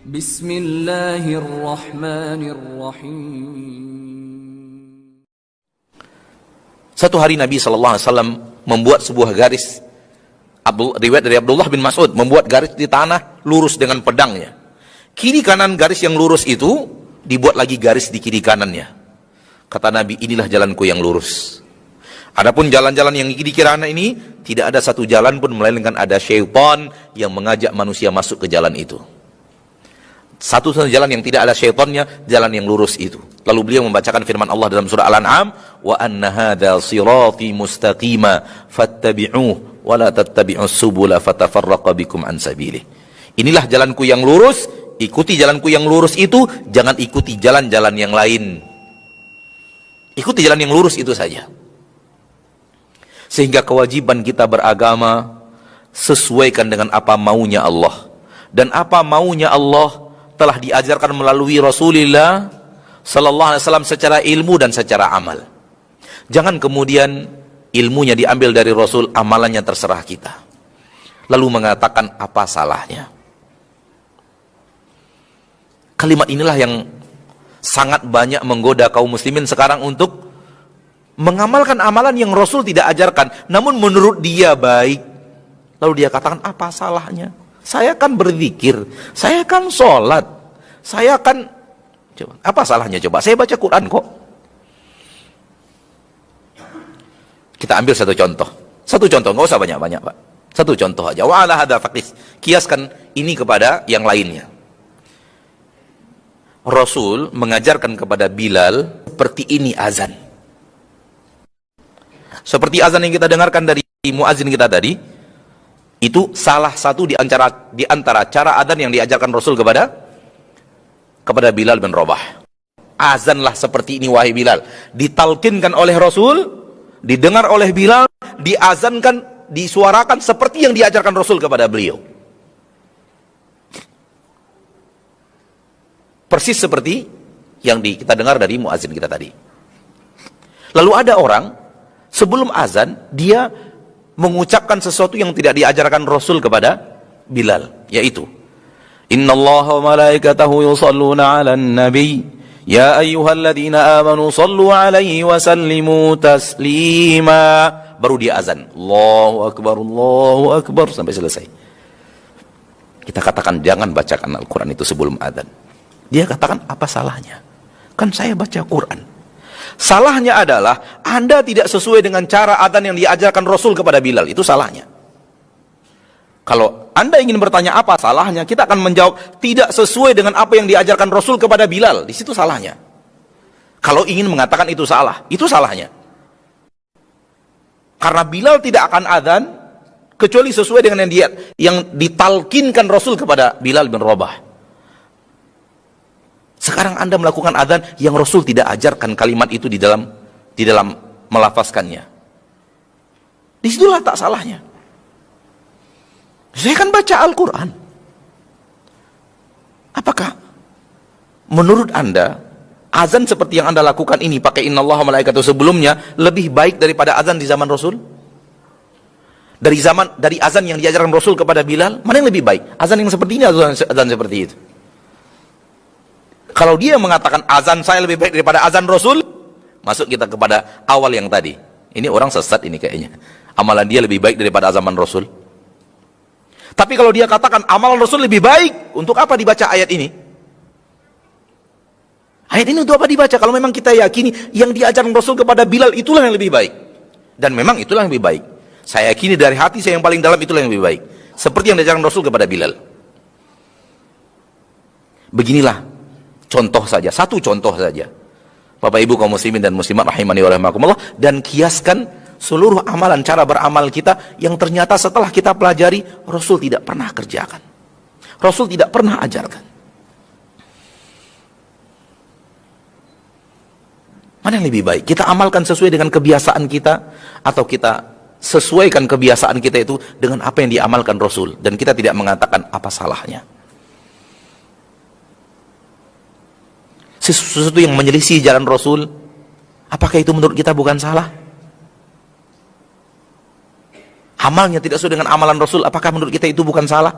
Bismillahirrahmanirrahim. Satu hari Nabi SAW membuat sebuah garis. Riwayat dari Abdullah bin Mas'ud, membuat garis di tanah lurus dengan pedangnya. Kiri kanan garis yang lurus itu dibuat lagi garis di kiri kanannya. Kata Nabi, inilah jalanku yang lurus. Adapun jalan-jalan yang di kiri kanan ini, tidak ada satu jalan pun melainkan ada syaitan yang mengajak manusia masuk ke jalan itu. Satu-satunya jalan yang tidak ada syaitannya, jalan yang lurus itu. Lalu beliau membacakan firman Allah dalam surah Al-An'am, wa anna hadza sirati mustaqima fattabi'uhu wa la tattabi'us subula fatafarraqa bikum an sabilih. Inilah jalanku yang lurus, ikuti jalanku yang lurus itu, jangan ikuti jalan-jalan yang lain. Ikuti jalan yang lurus itu saja. Sehingga kewajiban kita beragama sesuaikan dengan apa maunya Allah. Dan apa maunya Allah telah diajarkan melalui Rasulullah sallallahu alaihi wasallam secara ilmu dan secara amal. Jangan kemudian ilmunya diambil dari Rasul, amalannya terserah kita. Lalu mengatakan apa salahnya. Kalimat inilah yang sangat banyak menggoda kaum muslimin sekarang untuk mengamalkan amalan yang Rasul tidak ajarkan, namun menurut dia baik. Lalu dia katakan, apa salahnya? Saya kan berzikir, saya kan sholat, saya kan... Coba, apa salahnya coba? Saya baca Quran kok. Kita ambil satu contoh. Satu contoh, nggak usah banyak-banyak, Pak. Satu contoh aja. Wa ala hadza faqis. Kiaskan ini kepada yang lainnya. Rasul mengajarkan kepada Bilal seperti ini azan. Seperti azan yang kita dengarkan dari muazin kita tadi, itu salah satu di antara cara azan yang diajarkan Rasul kepada Bilal bin Rabah. Azanlah seperti ini wahai Bilal. Ditalkinkan oleh Rasul, didengar oleh Bilal, diazankan, disuarakan seperti yang diajarkan Rasul kepada beliau. Persis seperti yang kita dengar dari muazin kita tadi. Lalu ada orang sebelum azan, dia mengucapkan sesuatu yang tidak diajarkan Rasul kepada Bilal, yaitu innallaha wa malaikatahu yusalluna 'alan nabi ya ayyuhalladzina amanu sallu 'alaihi wa sallimu taslima. Baru dia azan, Allahu akbar sampai selesai. Kita katakan jangan bacakan Al-Quran itu sebelum azan. Dia katakan apa salahnya? Kan saya baca Quran. Salahnya adalah Anda tidak sesuai dengan cara adzan yang diajarkan Rasul kepada Bilal. Itu salahnya. Kalau Anda ingin bertanya apa salahnya, kita akan menjawab tidak sesuai dengan apa yang diajarkan Rasul kepada Bilal. Di situ salahnya. Kalau ingin mengatakan itu salah, itu salahnya. Karena Bilal tidak akan adzan kecuali sesuai dengan yang ditalkinkan Rasul kepada Bilal bin Rabah. Sekarang Anda melakukan adzan yang Rasul tidak ajarkan kalimat itu di dalam melafazkannya. Disitulah tak salahnya. Saya kan baca Al-Quran. Apakah menurut Anda azan seperti yang Anda lakukan ini pakai innallaha malaikatahu sebelumnya lebih baik daripada azan di zaman Rasul? Dari azan yang diajarkan Rasul kepada Bilal, mana yang lebih baik? Azan yang seperti ini atau azan seperti itu? Kalau dia mengatakan azan saya lebih baik daripada azan Rasul, masuk kita kepada awal yang tadi. Ini orang sesat ini kayaknya. Amalan dia lebih baik daripada zaman Rasul. Tapi kalau dia katakan amalan Rasul lebih baik, untuk apa dibaca ayat ini? Ayat ini untuk apa dibaca? Kalau memang kita yakini yang diajarkan Rasul kepada Bilal itulah yang lebih baik. Dan memang itulah yang lebih baik. Saya yakini dari hati saya yang paling dalam itulah yang lebih baik. Seperti yang diajarkan Rasul kepada Bilal. Beginilah contoh saja, satu contoh saja. Bapak Ibu kaum muslimin dan muslimat rahimani wa rahimakumullah, dan kiaskan seluruh amalan, cara beramal kita yang ternyata setelah kita pelajari Rasul tidak pernah kerjakan. Rasul tidak pernah ajarkan. Mana yang lebih baik? Kita amalkan sesuai dengan kebiasaan kita, atau kita sesuaikan kebiasaan kita itu dengan apa yang diamalkan Rasul, dan kita tidak mengatakan apa salahnya. Sesuatu yang menyelisih jalan Rasul, apakah itu menurut kita bukan salah? Amalnya tidak sesuai dengan amalan Rasul, apakah menurut kita itu bukan salah?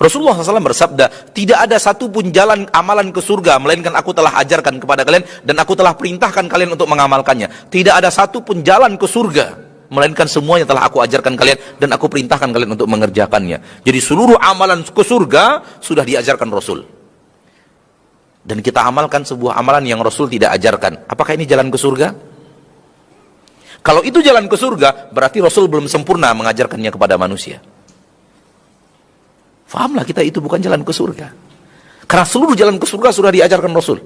Rasulullah SAW bersabda, tidak ada satupun jalan amalan ke surga, melainkan aku telah ajarkan kepada kalian, dan aku telah perintahkan kalian untuk mengamalkannya. Tidak ada satupun jalan ke surga, melainkan semuanya telah aku ajarkan kalian, dan aku perintahkan kalian untuk mengerjakannya. Jadi seluruh amalan ke surga sudah diajarkan Rasul. Dan kita amalkan sebuah amalan yang Rasul tidak ajarkan. Apakah ini jalan ke surga? Kalau itu jalan ke surga, berarti Rasul belum sempurna mengajarkannya kepada manusia. Fahamlah kita itu bukan jalan ke surga. Karena seluruh jalan ke surga sudah diajarkan Rasul.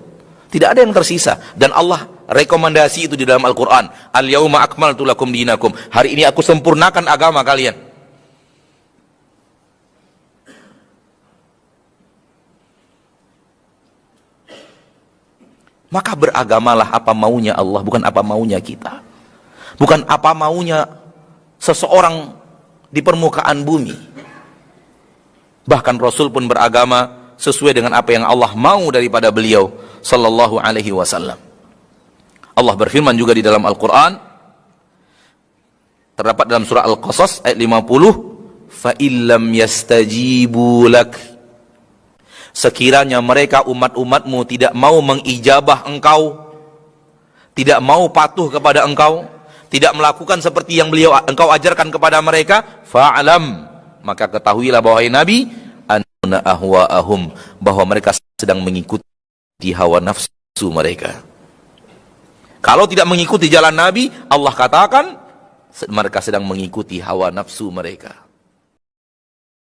Tidak ada yang tersisa. Dan Allah rekomendasi itu di dalam Al-Quran. Al-yawma akmaltu lakum dinakum. Hari ini aku sempurnakan agama kalian. Maka beragamalah apa maunya Allah, bukan apa maunya kita. Bukan apa maunya seseorang di permukaan bumi. Bahkan Rasul pun beragama sesuai dengan apa yang Allah mau daripada beliau sallallahu alaihi wasallam. Allah berfirman juga di dalam Al-Quran, terdapat dalam surah Al-Qasas ayat 50, fa illam yastajibu lak, sekiranya mereka umat-umatmu tidak mau mengijabah engkau, tidak mau patuh kepada engkau, tidak melakukan seperti yang engkau ajarkan kepada mereka, fa'alam, maka ketahuilah bahwa Nabi, anna ahwa'ahum, bahwa mereka sedang mengikuti hawa nafsu mereka. Kalau tidak mengikuti jalan Nabi, Allah katakan mereka sedang mengikuti hawa nafsu mereka.